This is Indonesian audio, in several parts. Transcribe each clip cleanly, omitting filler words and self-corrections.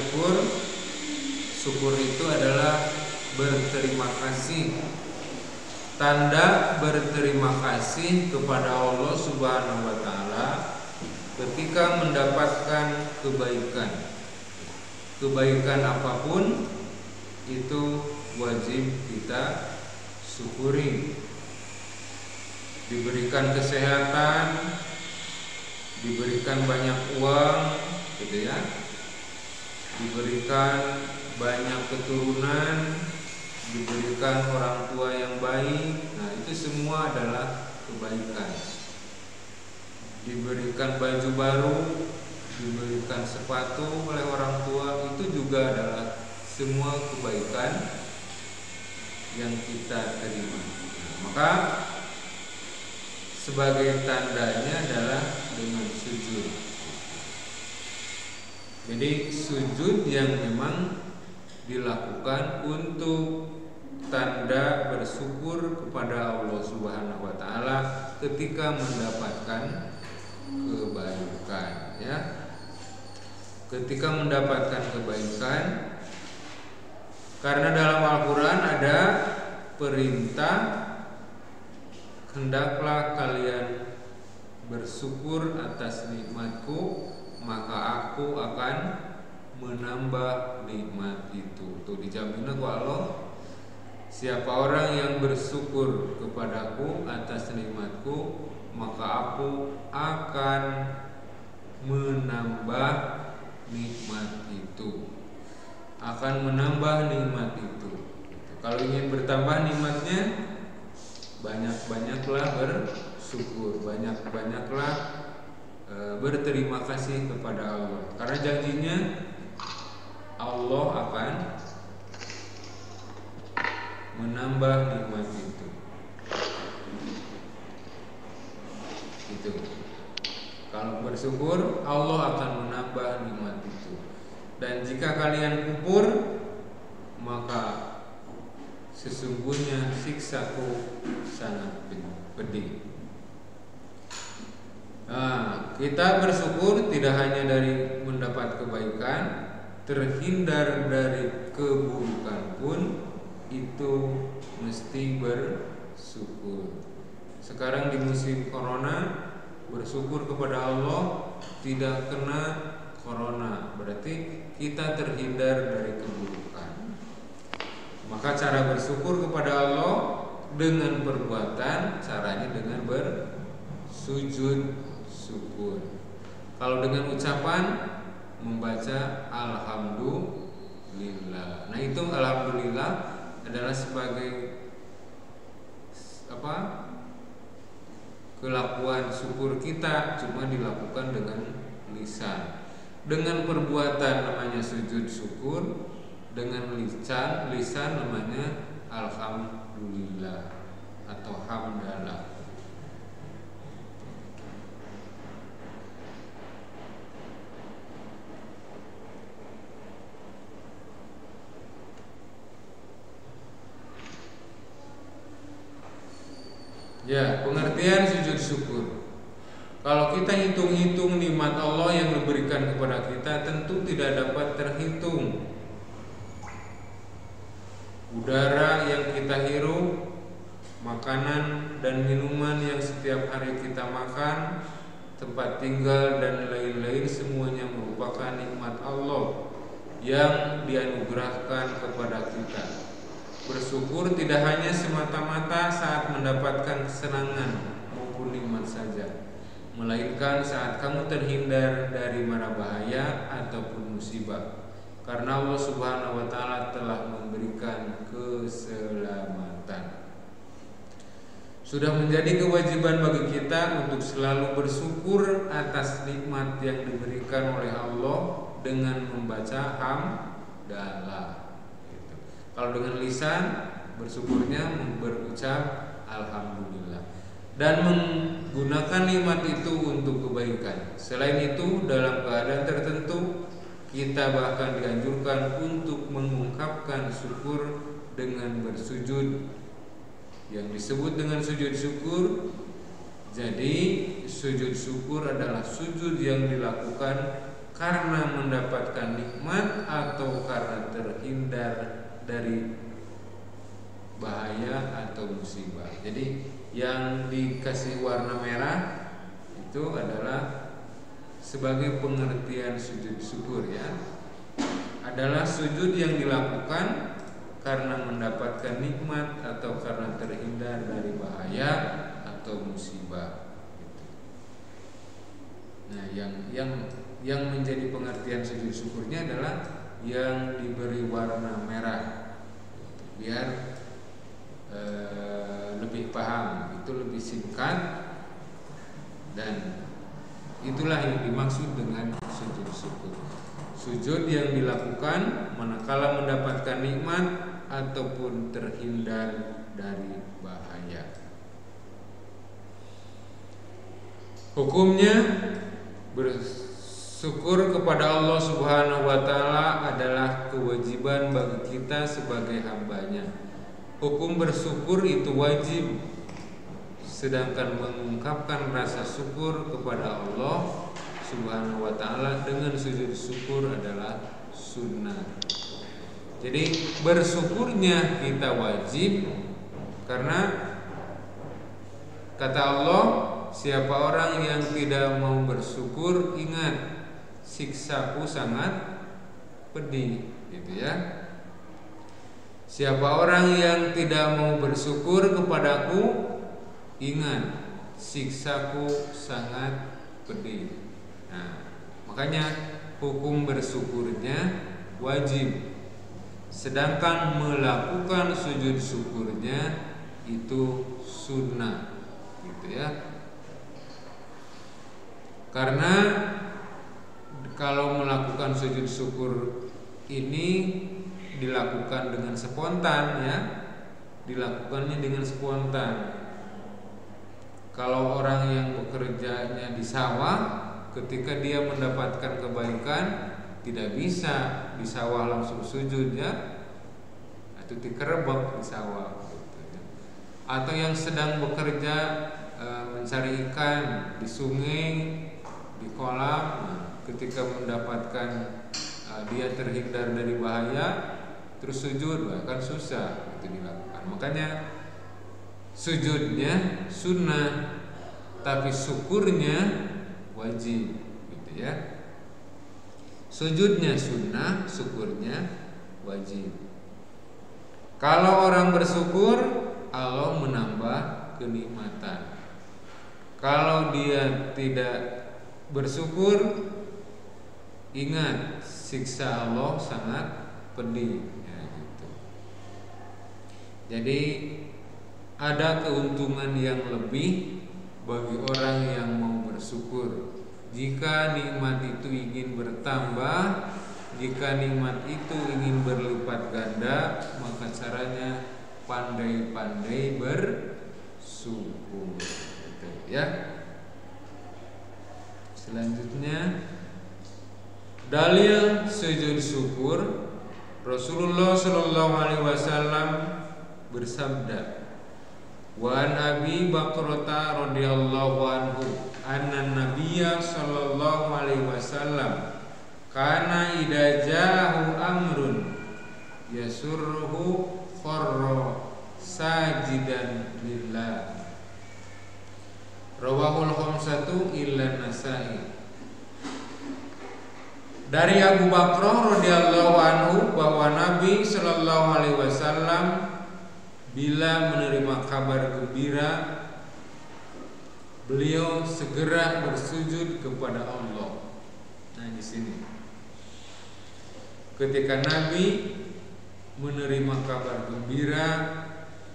syukur. Syukur itu adalah berterima kasih. Tanda berterima kasih kepada Allah Subhanahu wa taala ketika mendapatkan kebaikan. Kebaikan apapun itu wajib kita syukuri. Diberikan kesehatan, diberikan banyak uang, gitu ya. Diberikan banyak keturunan, diberikan orang tua yang baik. Nah, itu semua adalah kebaikan. Diberikan baju baru, diberikan sepatu oleh orang tua, itu juga adalah semua kebaikan yang kita terima. Maka sebagai tandanya adalah dengan sujud. Jadi sujud yang memang dilakukan untuk tanda bersyukur kepada Allah Subhanahu wa taala ketika mendapatkan kebaikan, ya. Ketika mendapatkan kebaikan, karena dalam Al-Qur'an ada perintah hendaklah kalian bersyukur atas nikmatku, maka aku akan menambah nikmat itu. Tuh dijamin ku Allah, siapa orang yang bersyukur kepadaku atas nikmatku, maka aku akan menambah nikmat itu. Akan menambah nikmat itu. Kalau ingin bertambah nikmatnya, banyak-banyaklah bersyukur, banyak-banyaklah berterima kasih kepada Allah. Karena janjinya Allah akan menambah nikmat itu. Itu. Kalau bersyukur, Allah akan menambah nikmat itu. Dan jika kalian kufur, maka sesungguhnya siksaku sangat pedih. Nah, kita bersyukur tidak hanya dari mendapat kebaikan, terhindar dari keburukan pun itu mesti bersyukur. Sekarang di musim corona, bersyukur kepada Allah tidak kena corona, berarti kita terhindar dari keburukan. Maka cara bersyukur kepada Allah dengan perbuatan, caranya dengan bersujud syukur. Kalau dengan ucapan, membaca alhamdulillah. Nah, itu alhamdulillah adalah sebagai kelakuan syukur kita, cuma dilakukan dengan lisan. Dengan perbuatan namanya sujud syukur, dengan lisan namanya alhamdulillah atau hamdalah. Ya, pengertian sujud syukur. Kalau kita hitung-hitung nikmat Allah yang diberikan kepada kita, tentu tidak dapat terhitung. Udara yang kita hirup, makanan dan minuman yang setiap hari kita makan, tempat tinggal dan lain-lain, semuanya merupakan nikmat Allah yang dianugerahkan kepada kita. Bersyukur tidak hanya semata-mata saat mendapatkan kesenangan maupun nikmat saja, melainkan saat kamu terhindar dari mara bahaya ataupun musibah. Karena Allah Subhanahu wa taala telah memberikan keselamatan. Sudah menjadi kewajiban bagi kita untuk selalu bersyukur atas nikmat yang diberikan oleh Allah dengan membaca hamdalah. Kalau dengan lisan, bersyukurnya berucap alhamdulillah dan menggunakan nikmat itu untuk kebaikan. Selain itu, dalam keadaan tertentu kita bahkan dianjurkan untuk mengungkapkan syukur dengan bersujud, yang disebut dengan sujud syukur. Jadi sujud syukur adalah sujud yang dilakukan karena mendapatkan nikmat atau karena terhindar dari bahaya atau musibah. Jadi yang dikasih warna merah itu adalah sebagai pengertian sujud syukur ya. Adalah sujud yang dilakukan karena mendapatkan nikmat atau karena terhindar dari bahaya atau musibah. Nah, yang menjadi pengertian sujud syukurnya adalah yang diberi warna merah, biar lebih paham, itu lebih singkat, dan itulah yang dimaksud dengan sujud syukur. Sujud yang dilakukan manakala mendapatkan nikmat ataupun terhindar dari bahaya. Hukumnya, bersyukur kepada Allah Subhanahu wa Ta'ala adalah kewajiban bagi kita sebagai hambanya. Hukum bersyukur itu wajib, sedangkan mengungkapkan rasa syukur kepada Allah Subhanahu wa Ta'ala dengan sujud syukur adalah sunnah. Jadi bersyukurnya kita wajib, karena kata Allah, siapa orang yang tidak mau bersyukur, ingat siksaku sangat pedih, gitu ya. Siapa orang yang tidak mau bersyukur kepadaku, ingat siksaku sangat pedih. Nah, makanya hukum bersyukurnya wajib, sedangkan melakukan sujud syukurnya itu sunnah, gitu ya. Karena kalau melakukan sujud syukur ini dilakukan dengan spontan ya, dilakukannya dengan spontan. Kalau orang yang bekerjanya di sawah, ketika dia mendapatkan kebaikan, tidak bisa di sawah langsung sujud ya, atau dikerebek di sawah gitu ya. Atau yang sedang bekerja mencari ikan di sungai, di kolam, ketika mendapatkan dia terhindar dari bahaya, terus sujud, kan susah itu dilakukan. Makanya sujudnya sunnah, tapi syukurnya wajib, gitu ya. Sujudnya sunnah, syukurnya wajib. Kalau orang bersyukur, Allah menambah kenikmatan. Kalau dia tidak bersyukur, ingat siksa Allah sangat pedih. Jadi ada keuntungan yang lebih bagi orang yang mau bersyukur. Jika nikmat itu ingin bertambah, jika nikmat itu ingin berlipat ganda, maka caranya pandai-pandai bersyukur. Gitu, ya. Selanjutnya, dalil sujud syukur. Rasulullah Shallallahu Alaihi Wasallam bersabda, wa an Abi Bakrata radhiyallahu anhu anna Nabiyya sallallahu alaihi wasallam kana idza ja'ahu amrun yasurruhu kharra sajidan lillah. Rawahul khamsatu illa Nasa'i. Dari Abu Bakrah radhiyallahu anhu bahwa Nabi sallallahu alaihi wasallam bila menerima kabar gembira, beliau segera bersujud kepada Allah. Nah, di sini ketika Nabi menerima kabar gembira,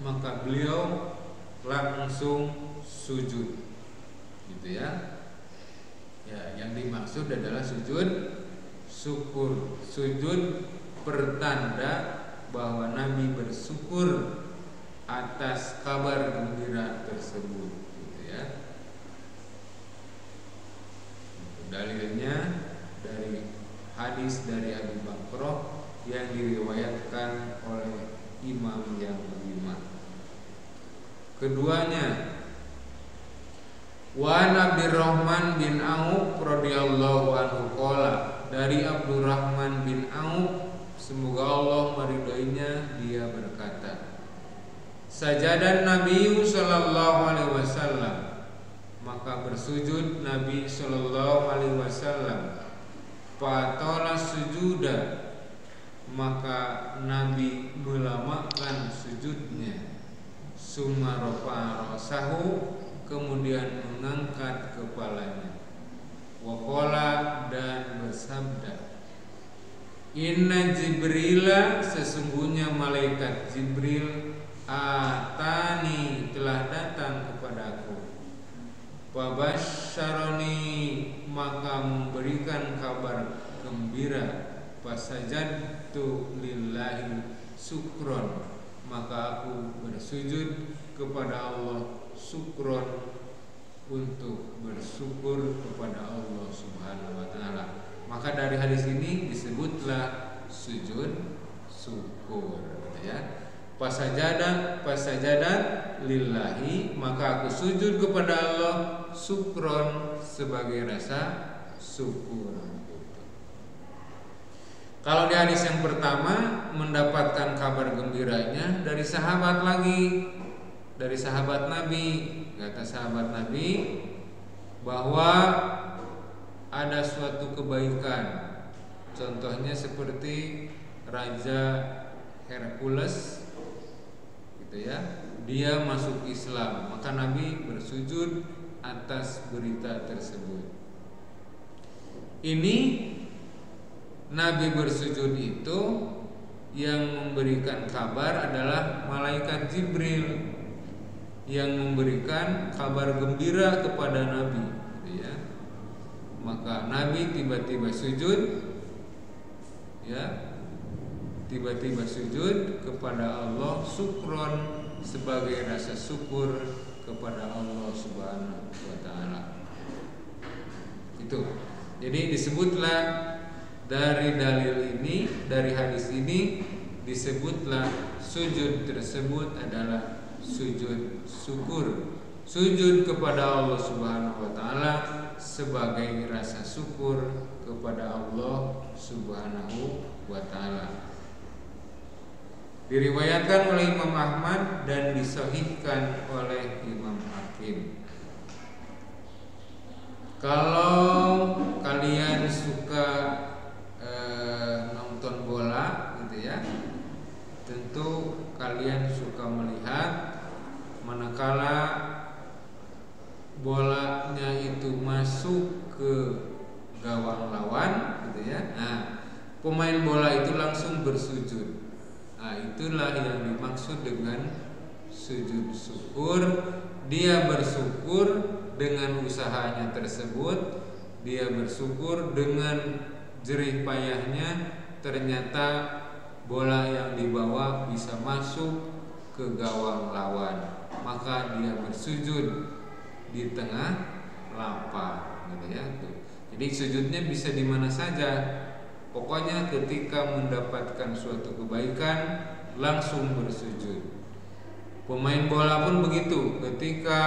maka beliau langsung sujud, gitu ya. Ya, yang dimaksud adalah sujud syukur, sujud pertanda bahwa Nabi bersyukur atas kabar gembira tersebut, gitu ya. Dalilnya dari hadis dari Abu Bakrah yang diriwayatkan oleh imam yang kelima. Keduanya, wa Abdurrahman bin Auf radhiyallahu anhu qala dari Abdurrahman bin Auf, semoga Allah meridainya, dia berkata, sajadan Nabi sallallahu alaihi wasallam, maka bersujud Nabi sallallahu alaihi wasallam. Fatola sujuda, maka Nabi melamakan sujudnya. Summa rafa'a rasahu, kemudian mengangkat kepalanya. Waqala, dan bersabda, inna Jibrila, sesungguhnya malaikat Jibril, atani, telah datang kepadaku. Fabasyaroni, maka memberikan kabar gembira. Fasajadtu lillahi syukron, maka aku bersujud kepada Allah syukron, untuk bersyukur kepada Allah Subhanahu wa taala. Maka dari hadis ini disebutlah sujud syukur, ya. Fasajadat lillahi, maka aku sujud kepada Allah syukron, sebagai rasa syukur. Kalau di hadis yang pertama mendapatkan kabar gembiranya dari sahabat lagi, dari sahabat Nabi. Kata sahabat Nabi bahwa ada suatu kebaikan, contohnya seperti Raja Hercules, gitu ya, dia masuk Islam, maka Nabi bersujud atas berita tersebut. Ini Nabi bersujud itu yang memberikan kabar adalah malaikat Jibril, yang memberikan kabar gembira kepada Nabi, gitu ya. Maka Nabi tiba-tiba sujud, ya, tiba-tiba sujud kepada Allah syukron, sebagai rasa syukur kepada Allah Subhanahu wa taala. Itu. Jadi disebutlah dari dalil ini, dari hadis ini disebutlah sujud tersebut adalah sujud syukur, sujud kepada Allah Subhanahu wa taala sebagai rasa syukur kepada Allah Subhanahu wa taala. Diriwayatkan oleh Imam Ahmad dan disahihkan oleh Imam Hakim. Kalau kalian suka nonton bola, gitu ya, tentu kalian suka melihat manakala bolanya itu masuk ke gawang lawan, gitu ya. Nah, pemain bola itu langsung bersujud. Nah, itulah yang dimaksud dengan sujud syukur. Dia bersyukur dengan usahanya tersebut, dia bersyukur dengan jerih payahnya, ternyata bola yang dibawa bisa masuk ke gawang lawan, maka dia bersujud di tengah lapang, gitu ya. Jadi sujudnya bisa di mana saja, pokoknya ketika mendapatkan suatu kebaikan langsung bersujud. Pemain bola pun begitu, ketika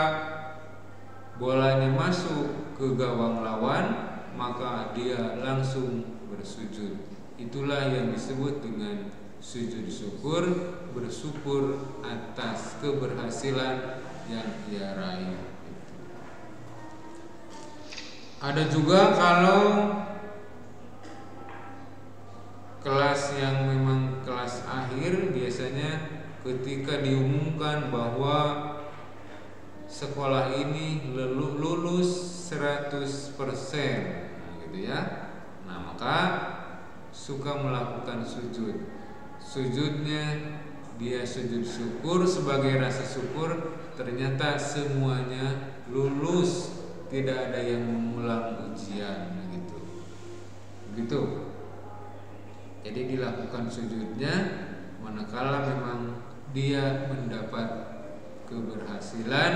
bolanya masuk ke gawang lawan, maka dia langsung bersujud. Itulah yang disebut dengan sujud syukur, bersyukur atas keberhasilan yang ia raih. Ada juga kalau kelas yang memang kelas akhir, biasanya ketika diumumkan bahwa sekolah ini lulus 100%, gitu ya. Nah, maka suka melakukan sujud. Sujudnya dia sujud syukur sebagai rasa syukur, ternyata semuanya lulus, tidak ada yang mengulang ujian, gitu. Begitu. Jadi dilakukan sujudnya manakala memang dia mendapat keberhasilan,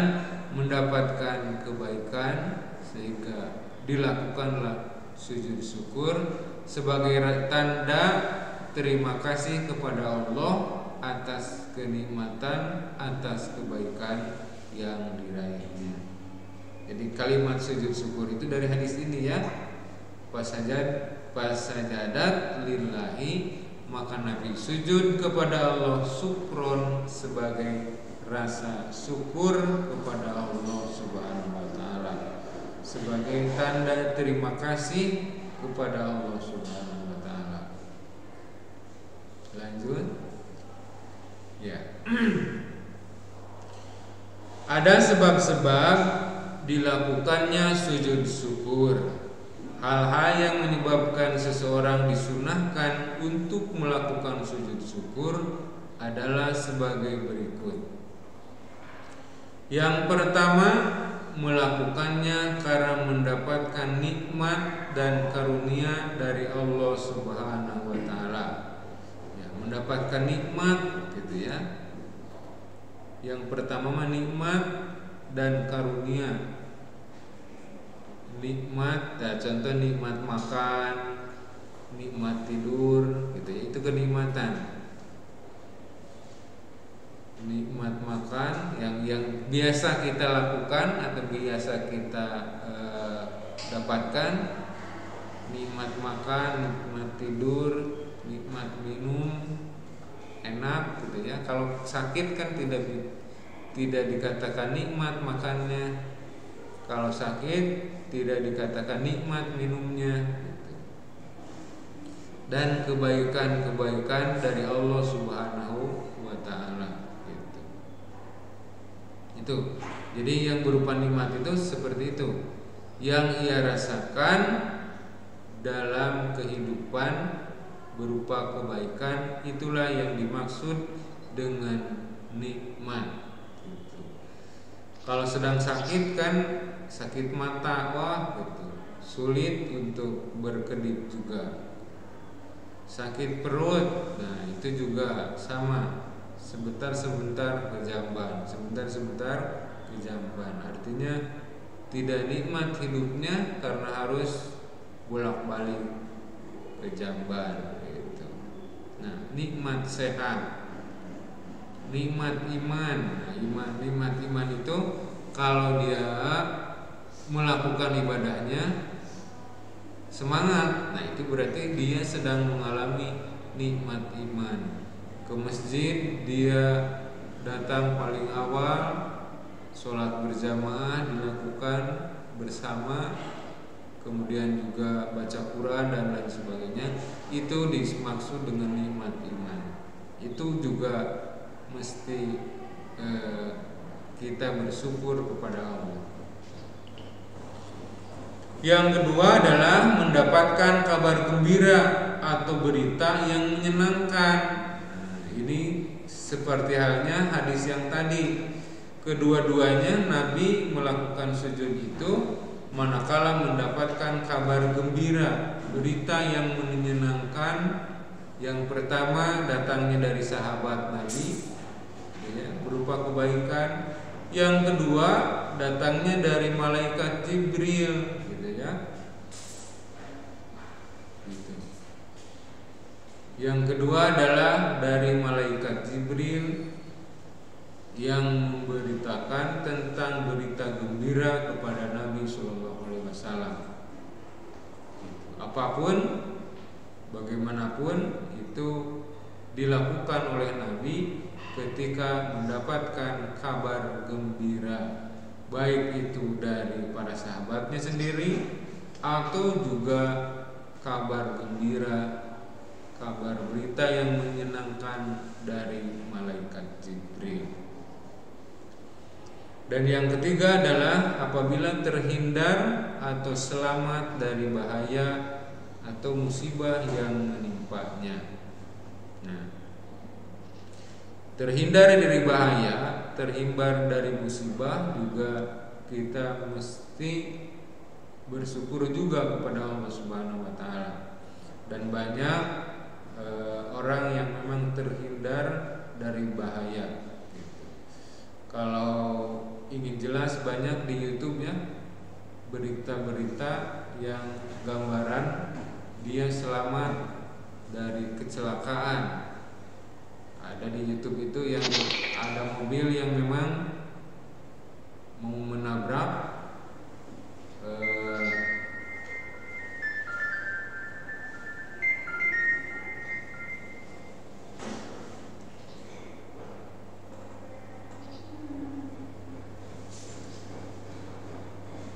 mendapatkan kebaikan, sehingga dilakukanlah sujud syukur sebagai tanda terima kasih kepada Allah atas kenikmatan, atas kebaikan yang diraihnya. Jadi kalimat sujud syukur itu dari hadis ini, ya. fasajadat lillahi, maka Nabi sujud kepada Allah syukron, sebagai rasa syukur kepada Allah Subhanahu wa taala, sebagai tanda terima kasih kepada Allah Subhanahu wa taala. Lanjut. Ya. Ada sebab-sebab dilakukannya sujud syukur. Hal-hal yang menyebabkan seseorang disunahkan untuk melakukan sujud syukur adalah sebagai berikut. Yang pertama, melakukannya karena mendapatkan nikmat dan karunia dari Allah Subhanahu wa taala. Ya, mendapatkan nikmat gitu ya. Yang pertama nikmat dan karunia. Nikmat, ya, contoh nikmat makan, nikmat tidur gitu ya, itu kenikmatan. Nikmat makan yang biasa kita lakukan atau biasa kita dapatkan, nikmat makan, nikmat tidur, nikmat minum, enak gitu ya. Kalau sakit kan tidak dikatakan nikmat makannya, kalau sakit tidak dikatakan nikmat minumnya gitu. Dan kebaikan-kebaikan dari Allah Subhanahu wa taala. Itu. Jadi yang berupa nikmat itu seperti itu, yang ia rasakan dalam kehidupan berupa kebaikan, itulah yang dimaksud dengan nikmat. Gitu. Kalau sedang sakit kan, sakit mata, wah gitu, sulit untuk berkedip juga. Sakit perut, nah itu juga sama. Sebentar-sebentar kejamban, sebentar-sebentar kejamban. Artinya tidak nikmat hidupnya karena harus bolak-balik kejamban gitu. Nah, nikmat sehat, nikmat iman. Nah, nikmat iman itu kalau dia melakukan ibadahnya semangat, nah itu berarti dia sedang mengalami nikmat iman. Ke masjid dia datang paling awal, sholat berjamaah dilakukan bersama, kemudian juga baca Quran dan lain sebagainya, itu dimaksud dengan nikmat iman. Itu juga mesti kita bersyukur kepada Allah. Yang kedua adalah mendapatkan kabar gembira atau berita yang menyenangkan. Ini seperti halnya hadis yang tadi. Kedua-duanya Nabi melakukan sujud itu manakala mendapatkan kabar gembira, berita yang menyenangkan. Yang pertama datangnya dari sahabat Nabi ya, berupa kebaikan. Yang kedua datangnya dari malaikat Jibril gitu ya. Yang kedua adalah dari malaikat Jibril yang memberitakan tentang berita gembira kepada Nabi Shallallahu Alaihi Wasallam. Apapun, bagaimanapun itu dilakukan oleh Nabi ketika mendapatkan kabar gembira, baik itu dari para sahabatnya sendiri atau juga kabar gembira, kabar berita yang menyenangkan dari malaikat Jibril. Dan yang ketiga adalah apabila terhindar atau selamat dari bahaya atau musibah yang menimpanya. Nah, terhindar dari bahaya, terhindar dari musibah juga kita mesti bersyukur juga kepada Allah Subhanahu wa taala. Dan banyak orang yang memang terhindar dari bahaya gitu. Kalau ingin jelas banyak di YouTube ya berita-berita yang gambaran dia selamat dari kecelakaan. Ada di YouTube itu yang ada mobil yang memang mau menabrak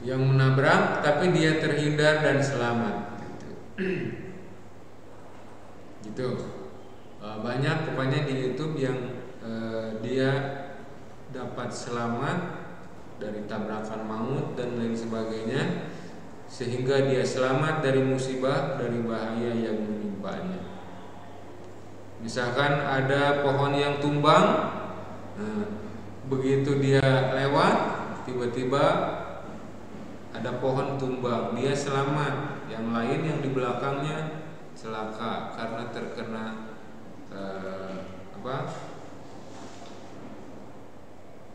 yang menabrak, tapi dia terhindar dan selamat. Gitu. Banyak pokoknya di YouTube yang dia dapat selamat dari tabrakan maut dan lain sebagainya, sehingga dia selamat dari musibah, dari bahaya yang menimpanya. Misalkan ada pohon yang tumbang, begitu dia lewat, tiba-tiba ada pohon tumbang, dia selamat. Yang lain yang di belakangnya celaka karena terkena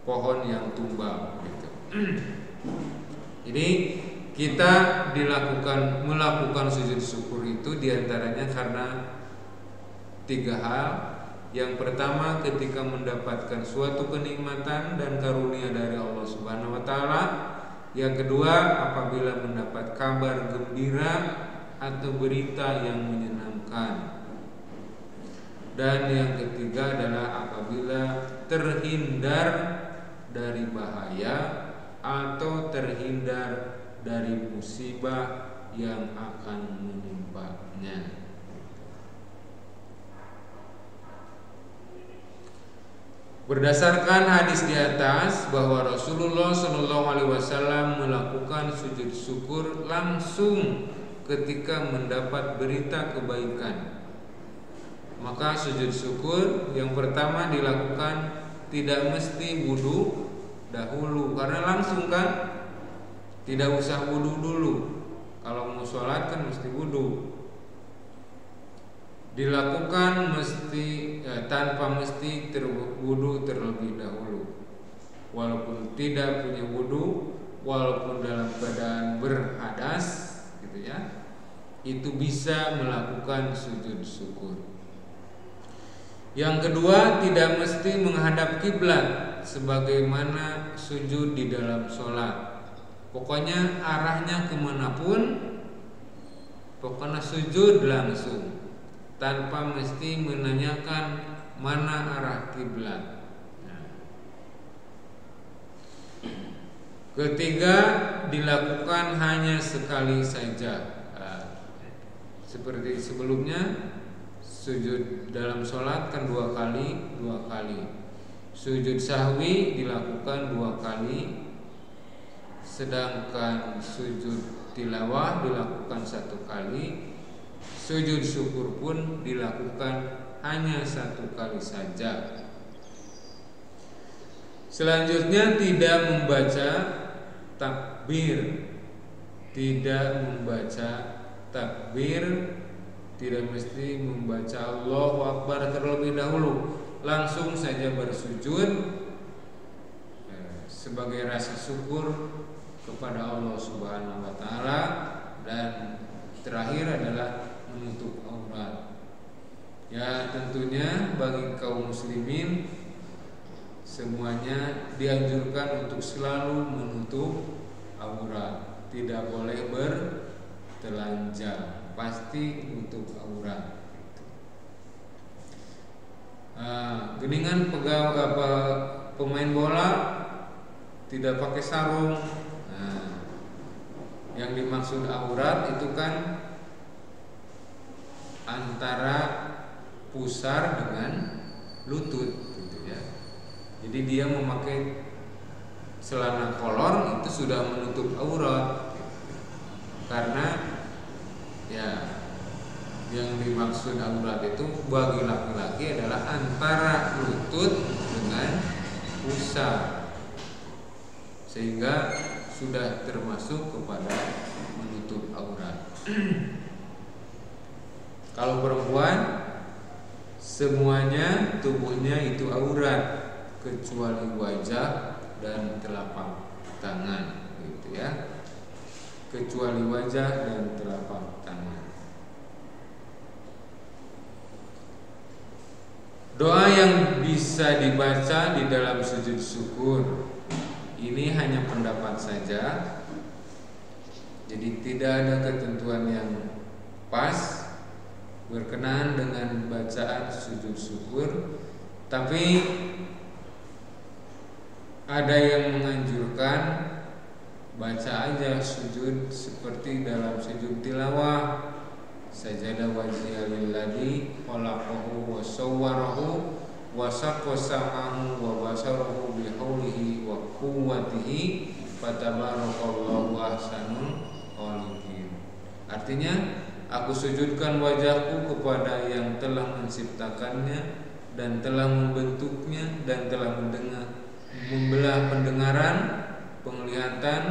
pohon yang tumbang gitu. Jadi kita melakukan sujud syukur itu diantaranya karena 3 hal. Yang pertama, ketika mendapatkan suatu kenikmatan dan karunia dari Allah Subhanahu wa taala. Yang kedua, apabila mendapat kabar gembira atau berita yang menyenangkan. Dan yang ketiga adalah apabila terhindar dari bahaya atau terhindar dari musibah yang akan menimpanya. Berdasarkan hadis di atas bahwa Rasulullah SAW melakukan sujud syukur langsung ketika mendapat berita kebaikan. Maka sujud syukur yang pertama dilakukan tidak mesti wudu dahulu, karena langsung kan, tidak usah wudu dulu. Kalau mau sholat kan mesti wudu. Dilakukan tanpa mesti wudu terlebih dahulu. Walaupun tidak punya wudu, walaupun dalam keadaan berhadas, gitu ya, itu bisa melakukan sujud syukur. Yang kedua, tidak mesti menghadap kiblat sebagaimana sujud di dalam sholat. Pokoknya arahnya kemanapun, pokoknya sujud langsung, tanpa mesti menanyakan mana arah kiblat. Ketiga, dilakukan hanya sekali saja. Seperti sebelumnya, sujud dalam sholat kan 2 kali. Sujud sahwi dilakukan 2 kali, sedangkan sujud tilawah dilakukan 1 kali. Sujud syukur pun dilakukan hanya 1 kali saja. Selanjutnya, tidak membaca takbir. Tidak mesti membaca Allahu Akbar terlebih dahulu. Langsung saja bersujud sebagai rasa syukur kepada Allah Subhanahu wa taala. Dan terakhir adalah menutup aurat. Ya, tentunya bagi kaum muslimin semuanya dianjurkan untuk selalu menutup aurat. Tidak boleh bertelanjang, pasti menutup aurat. Geningan pemain bola tidak pakai sarung. Yang dimaksud aurat itu kan antara pusar dengan lutut, gitu ya. Jadi dia memakai celana kolor itu sudah menutup aurat, karena ya yang dimaksud aurat itu bagi laki-laki adalah antara lutut dengan pusar, sehingga sudah termasuk kepada menutup aurat. Kalau perempuan semuanya tubuhnya itu aurat kecuali wajah dan telapak tangan, gitu ya. Kecuali wajah dan telapak tangan. Doa yang bisa dibaca di dalam sujud syukur ini hanya pendapat saja. Jadi tidak ada ketentuan yang pas berkenaan dengan bacaan sujud syukur, tapi ada yang menganjurkan baca aja sujud seperti dalam sujud tilawah, sajada wajhiya lilladzi khalaqahu wa sawwarahu wa saqqa sam'ahu wa basarahu bihaulihi wa quwwatihi fatabarakallahu ahsanul khaliqin. Artinya, aku sujudkan wajahku kepada yang telah menciptakannya dan telah membentuknya dan telah membelah pendengaran, penglihatan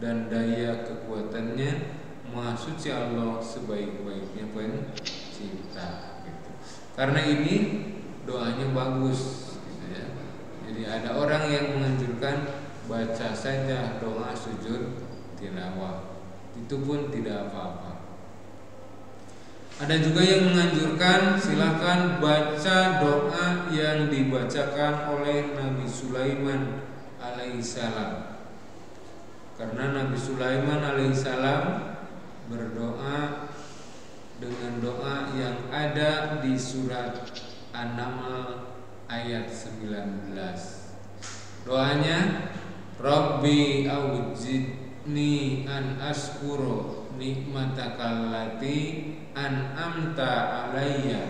dan daya kekuatannya. Maha suci Allah sebaik-baiknya pencipta gitu. Karena ini doanya bagus gitu ya. Jadi ada orang yang menganjurkan baca saja doa sujud tilawah, itu pun tidak apa-apa. Ada juga yang menganjurkan silakan baca doa yang dibacakan oleh Nabi Sulaiman alaihissalam. Karena Nabi Sulaiman alaihissalam berdoa dengan doa yang ada di surat An-Naml ayat 19. Doanya, Rabbi audzidni an askuro nikmatakal lati an'amta alayya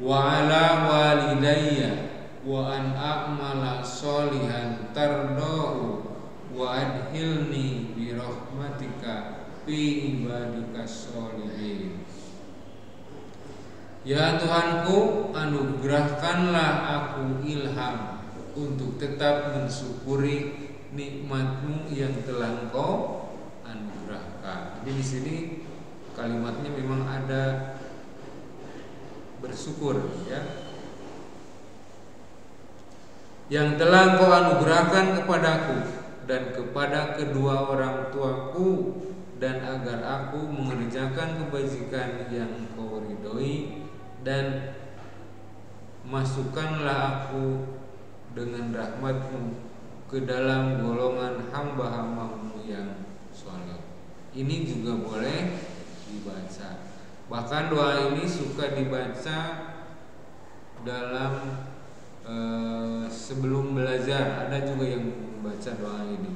wa ala walidayya wa an a'mala sholihan tardahu wa adhilni bi rahmatika fi ibadika sholihin. Ya Tuhanku, anugerahkanlah aku ilham untuk tetap mensyukuri nikmat-Mu yang telah Engkau anugerahkan. Jadi di sini kalimatnya memang ada bersyukur ya. Yang telah Engkau anugerahkan kepadaku dan kepada kedua orang tuaku, dan agar aku mengerjakan kebajikan yang Engkau ridhoi, dan masukkanlah aku dengan rahmat-Mu ke dalam golongan hamba-hamba-Mu yang saleh. Ini juga boleh dibaca. Bahkan doa ini suka dibaca dalam sebelum belajar. Ada juga yang membaca doa ini.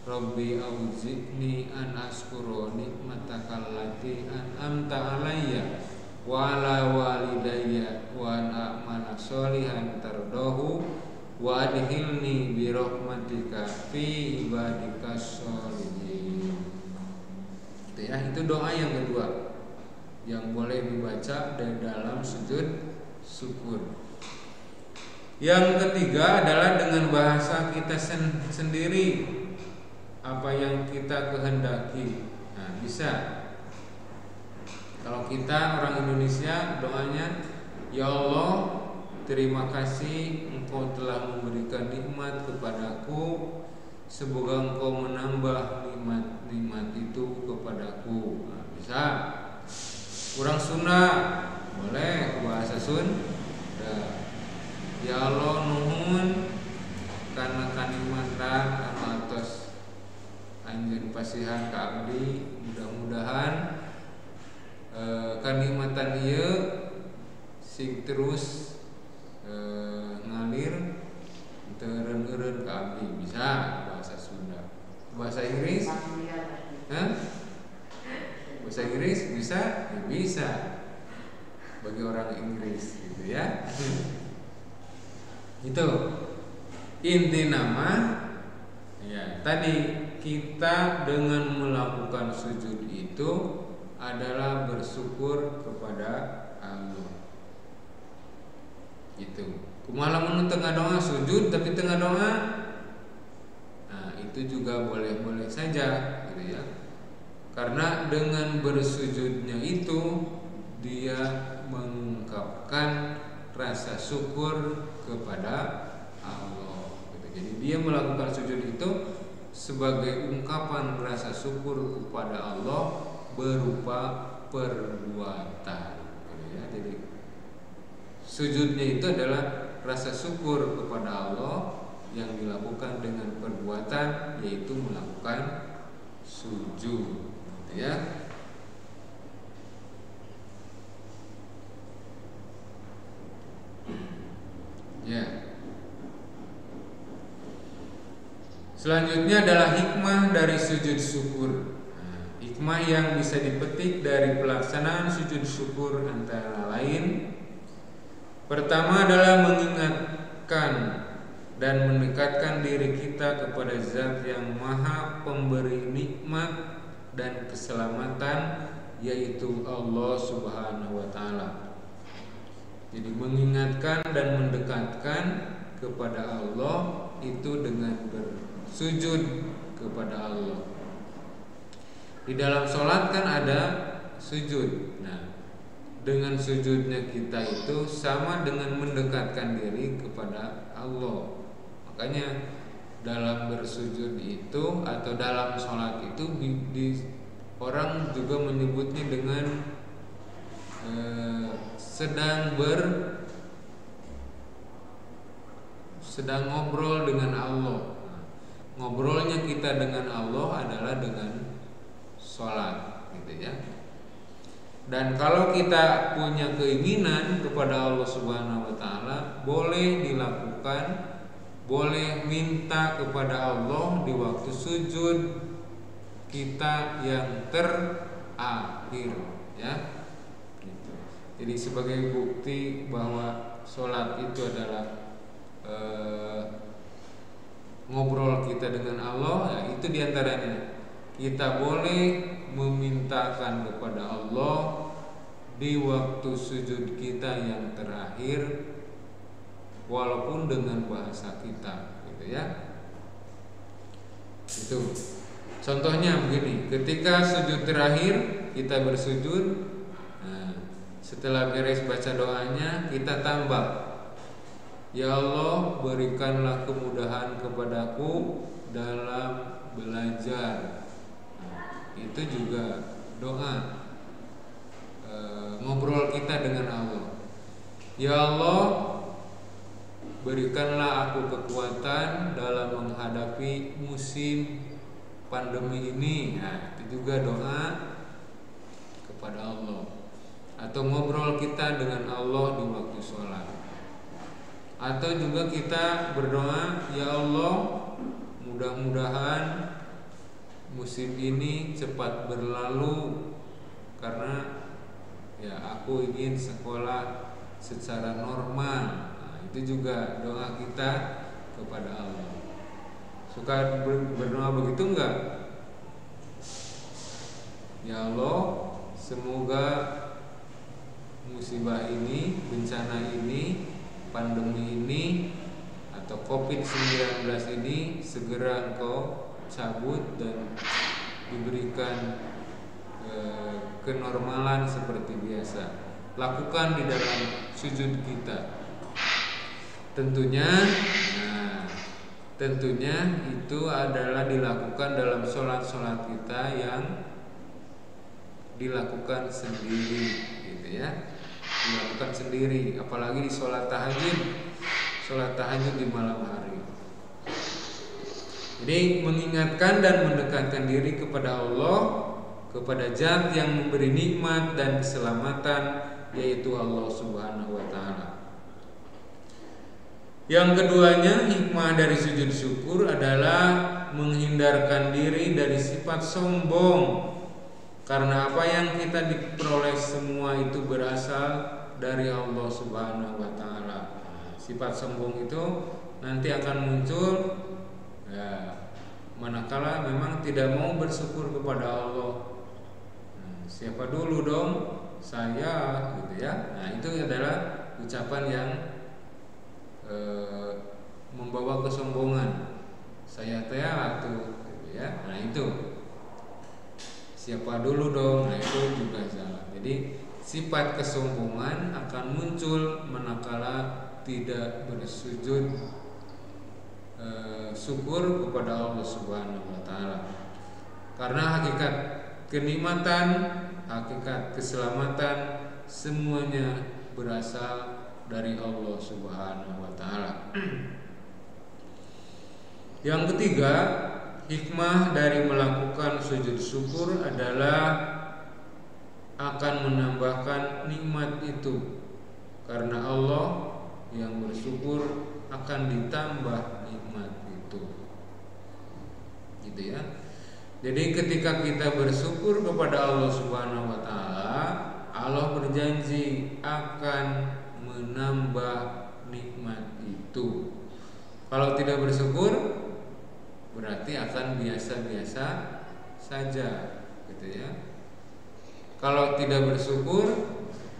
Rabbi auzi'ni an askuro nikmatakal lati an'amta alayya wa ala walidayya wa an a'mala sholihan tardahu wa adhilni bi rahmatika fi ibadika sholihin. Itu ya, itu doa yang kedua yang boleh dibaca dari dalam sujud syukur. Yang ketiga adalah dengan bahasa kita sendiri, apa yang kita kehendaki. Nah, bisa. Kalau kita orang Indonesia, doanya, ya Allah, terima kasih Engkau telah memberikan nikmat kepadaku, semoga Engkau menambah nikmat-nikmat itu kepadaku. Nah, bisa. Kurang Sunda, boleh bahasa Sunda. Ya Allah, nuhun karena kanikmatan anu atos anjeun pasihan ka abdi, mudah-mudahan kanikmatan ieu sing terus ngalir teureun-eureun ka abdi. Bisa bahasa Sunda. Bahasa Inggris? Bahasa Inggris bisa? Ya, bisa. Bagi orang Inggris gitu ya. Itu inti nama ya. Tadi kita dengan melakukan sujud itu adalah bersyukur kepada Allah. Gitu. Kumaha lamun tengah doa sujud tapi tengah doa, nah itu juga boleh-boleh saja gitu ya. Karena dengan bersujudnya itu dia mengungkapkan rasa syukur kepada Allah gitu. Jadi dia melakukan sujud itu sebagai ungkapan rasa syukur kepada Allah berupa perbuatan gitu ya. Jadi sujudnya itu adalah rasa syukur kepada Allah yang dilakukan dengan perbuatan, yaitu melakukan sujud gitu ya. Ya. Selanjutnya adalah hikmah dari sujud syukur. Hikmah yang bisa dipetik dari pelaksanaan sujud syukur antara lain, pertama adalah mengingatkan dan mendekatkan diri kita kepada Zat yang Maha Pemberi nikmat dan keselamatan, yaitu Allah Subhanahu wa taala. Jadi mengingatkan dan mendekatkan kepada Allah itu dengan bersujud kepada Allah. Di dalam sholat kan ada sujud. Nah, dengan sujudnya kita itu sama dengan mendekatkan diri kepada Allah. Makanya dalam bersujud itu atau dalam sholat itu orang juga menyebutnya dengan sedang ngobrol dengan Allah. Ngobrolnya kita dengan Allah adalah dengan sholat, gitu ya. Dan kalau kita punya keinginan kepada Allah Subhanahu wa taala, boleh dilakukan, boleh minta kepada Allah di waktu sujud kita yang terakhir, ya. Gitu. Jadi sebagai bukti bahwa sholat itu adalah ngobrol kita dengan Allah, ya, itu diantaranya kita boleh memintakan kepada Allah di waktu sujud kita yang terakhir, walaupun dengan bahasa kita, gitu ya. Itu contohnya begini, ketika sujud terakhir kita bersujud, setelah beres baca doanya kita tambah, ya Allah berikanlah kemudahan kepadaku dalam belajar. Itu juga doa ngobrol kita dengan Allah. Ya Allah berikanlah aku kekuatan dalam menghadapi musim pandemi ini. Nah, itu juga doa kepada Allah. Atau ngobrol kita dengan Allah di waktu sholat. Atau juga kita berdoa, ya Allah mudah-mudahan musim ini cepat berlalu, karena ya aku ingin sekolah secara normal. Nah, itu juga doa kita kepada Allah. Suka berdoa begitu enggak? Ya Allah, semoga musibah ini, bencana ini, pandemi ini atau COVID-19 ini segera Engkau cabut dan diberikan kenormalan seperti biasa. Lakukan di dalam sujud kita. Tentunya itu adalah dilakukan dalam sholat-sholat kita yang dilakukan sendiri, gitu ya. Dilakukan sendiri, apalagi di sholat tahajud di malam hari. Jadi mengingatkan dan mendekatkan diri kepada Allah, kepada Zat yang memberi nikmat dan keselamatan, yaitu Allah Subhanahu wa taala. Yang keduanya, hikmah dari sujud syukur adalah menghindarkan diri dari sifat sombong. Karena apa yang kita diperoleh semua itu berasal dari Allah Subhanahu wa taala. Sifat sombong itu nanti akan muncul ya, manakala memang tidak mau bersyukur kepada Allah. Siapa dulu dong? Saya, gitu ya. Nah, itu adalah ucapan yang membawa kesombongan. Saya tuh, gitu ya. Nah, itu. Siapa dulu dong? Nah, itu juga salah. Jadi sifat kesombongan akan muncul manakala tidak bersujud syukur kepada Allah Subhanahu wa taala. Karena hakikat kenikmatan, hakikat keselamatan semuanya berasal dari Allah Subhanahu wa taala. Yang ketiga, hikmah dari melakukan sujud syukur adalah akan menambahkan nikmat itu. Karena Allah yang bersyukur akan ditambah nikmat itu. gitu ya. Jadi ketika kita bersyukur kepada Allah Subhanahu wa taala, Allah berjanji akan menambah nikmat itu. Kalau tidak bersyukur berarti akan biasa-biasa saja, gitu ya. Kalau tidak bersyukur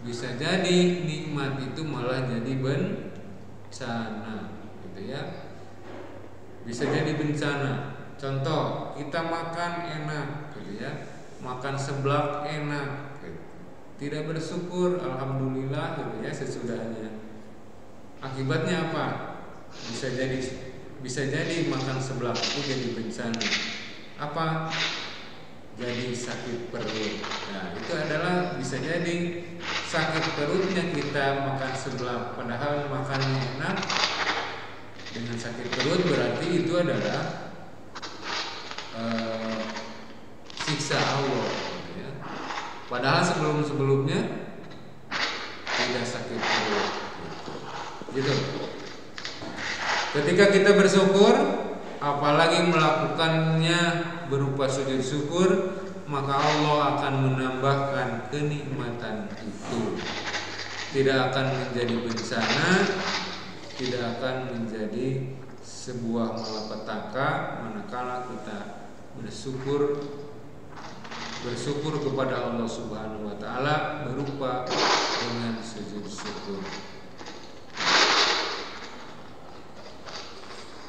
bisa jadi nikmat itu malah jadi bencana, gitu ya. Bisa jadi bencana. Contoh, kita makan enak, gitu ya. Makan seblak enak, gitu. Tidak bersyukur, alhamdulillah, gitu ya, sesudahnya. Akibatnya apa? Bisa jadi makan seblak itu jadi bencana. Apa? Jadi sakit perut. Nah, itu adalah bisa jadi sakit perutnya kita makan seblak, padahal makannya enak. Dengan sakit perut berarti itu adalah siksa Allah, gitu ya. Padahal sebelumnya tidak sakit perut, gitu. Ketika kita bersyukur, apalagi melakukannya berupa sujud syukur, maka Allah akan menambahkan kenikmatan itu. Tidak akan menjadi bencana, tidak akan menjadi sebuah malapetaka manakala kita bersyukur kepada Allah Subhanahu wa taala berupa dengan sujud syukur.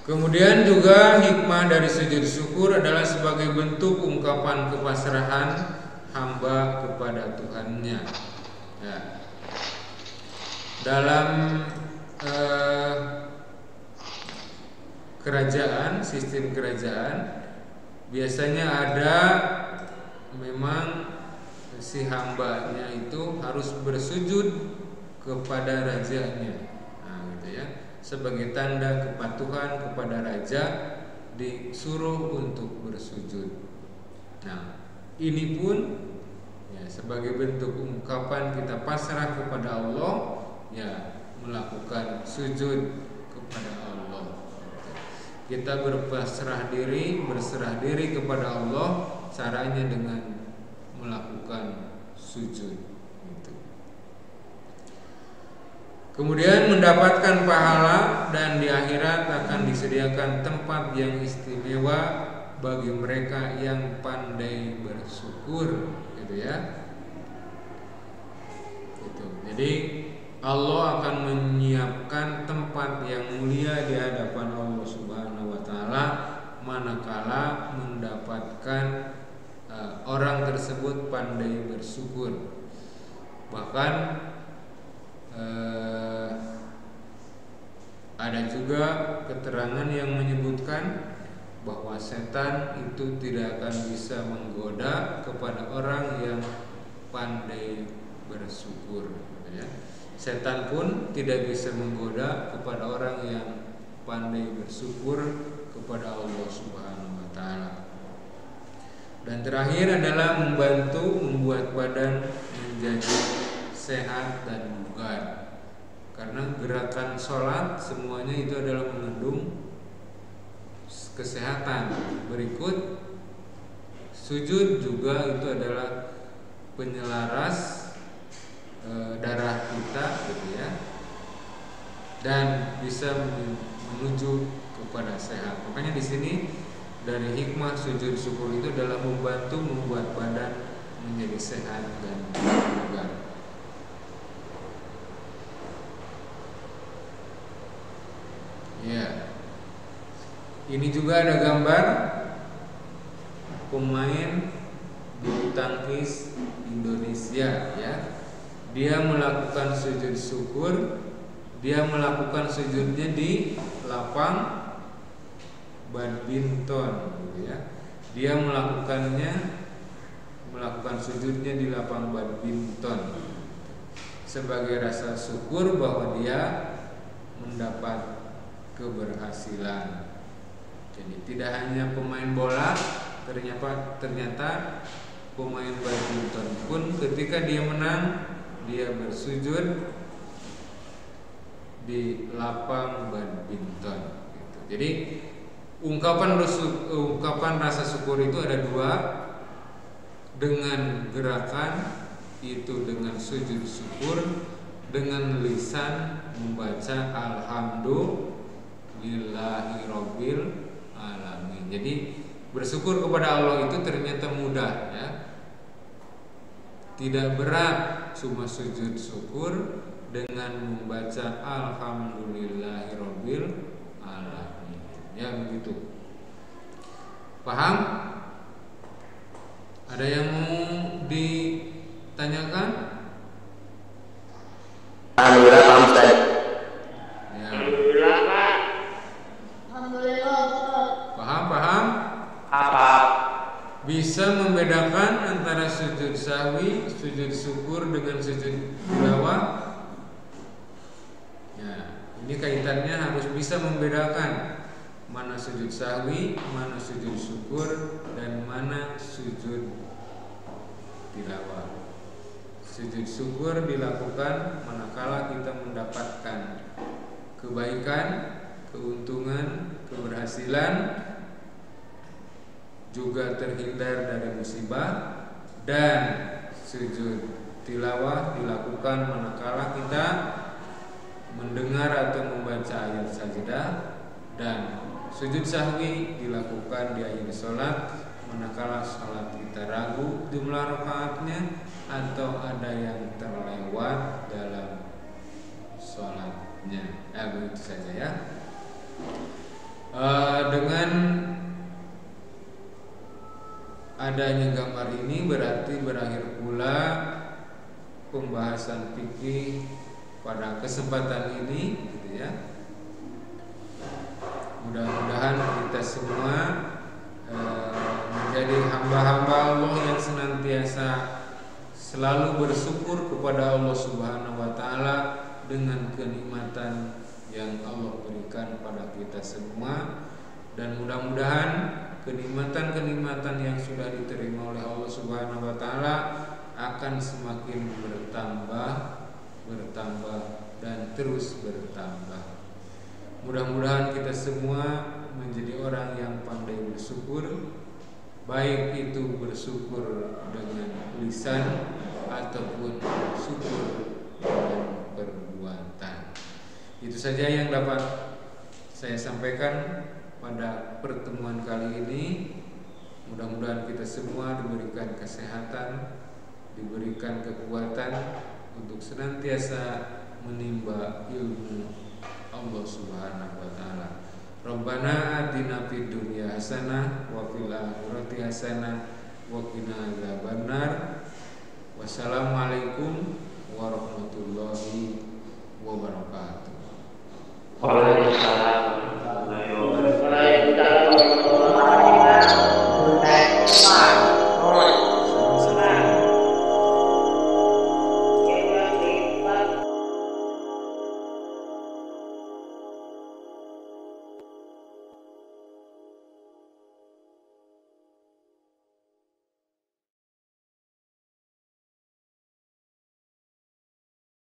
Kemudian juga hikmah dari sujud syukur adalah sebagai bentuk ungkapan kepasrahan hamba kepada Tuhannya. Ya. Dalam kerajaan, sistem kerajaan, biasanya ada memang si hambanya itu harus bersujud kepada rajanya. Nah, gitu ya. Sebagai tanda kepatuhan kepada raja disuruh untuk bersujud. Nah, ini pun ya sebagai bentuk ungkapan kita pasrah kepada Allah, ya melakukan sujud kepada Allah. Kita berserah diri kepada Allah, caranya dengan melakukan sujud. Kemudian mendapatkan pahala dan di akhirat akan disediakan tempat yang istimewa bagi mereka yang pandai bersyukur, gitu ya. Gitu. Jadi Allah akan menyiapkan tempat yang mulia di hadapan Allah Subhanahu wa taala manakala mendapatkan orang tersebut pandai bersyukur. Bahkan ada juga keterangan yang menyebutkan bahwa setan itu tidak akan bisa menggoda kepada orang yang pandai bersyukur, ya. Setan pun tidak bisa menggoda kepada orang yang pandai bersyukur kepada Allah Subhanahu wa taala. Dan terakhir adalah membantu membuat badan menjadi sehat dan bugar. Karena gerakan sholat semuanya itu adalah mengandung kesehatan. Berikut sujud juga itu adalah penyelaras darah kita, gitu ya, dan bisa menuju kepada sehat. Makanya di sini dari hikmah sujud syukur itu adalah membantu membuat badan menjadi sehat dan bugar. Ya, ini juga ada gambar pemain bulu tangkis Indonesia, ya. Dia melakukan sujud syukur, dia melakukan sujudnya di lapang badminton, gitu ya. Dia melakukan sujudnya di lapang badminton sebagai rasa syukur bahwa dia mendapat keberhasilan. Jadi tidak hanya pemain bola, ternyata pemain badminton pun ketika dia menang, dia bersujud di lapang badminton, gitu. Jadi ungkapan rasa syukur itu ada dua, dengan gerakan itu dengan sujud syukur, dengan lisan membaca alhamdulillahirabbil alamin. Jadi bersyukur kepada Allah itu ternyata mudah ya. Tidak berat, cuma sujud syukur dengan membaca alhamdulillahirabbil alamin. Ya begitu. Paham? Ada yang mau ditanyakan? Alhamdulillah paham Ustaz. Ya. Alhamdulillah Pak. Alhamdulillah Ustaz. Paham? Apa? Bisa membedakan antara sujud sahwi, sujud syukur dengan sujud tilawah? Ya, ini kaitannya harus bisa membedakan mana sujud sahwi, mana sujud syukur, dan mana sujud tilawah. Sujud syukur dilakukan manakala kita mendapatkan kebaikan, keuntungan, keberhasilan, juga terhindar dari musibah. Dan sujud tilawah dilakukan manakala kita mendengar atau membaca ayat sajadah. Dan sujud sahwi dilakukan di akhir sholat manakala sholat kita ragu jumlah rakaatnya atau ada yang terlewat dalam sholatnya. Begitu saja ya. Dengan adanya gambar ini berarti berakhir pula pembahasan fikih pada kesempatan ini, gitu ya. Mudah-mudahan kita semua menjadi hamba-hamba Allah yang senantiasa selalu bersyukur kepada Allah Subhanahu wa taala dengan kenikmatan yang Allah berikan pada kita semua, dan mudah-mudahan kenikmatan-kenikmatan yang sudah diterima oleh Allah Subhanahu wa taala akan semakin bertambah dan terus bertambah. Mudah-mudahan kita semua menjadi orang yang pandai bersyukur, baik itu bersyukur dengan lisan ataupun bersyukur dengan perbuatan. Itu saja yang dapat saya sampaikan pada pertemuan kali ini. Mudah-mudahan kita semua diberikan kesehatan, diberikan kekuatan untuk senantiasa menimba ilmu Allah Subhanahu wa taala. Rabbana atina fid dunya hasanah wa fil akhirati hasanah wa qina adzabannar. Wassalamualaikum warahmatullahi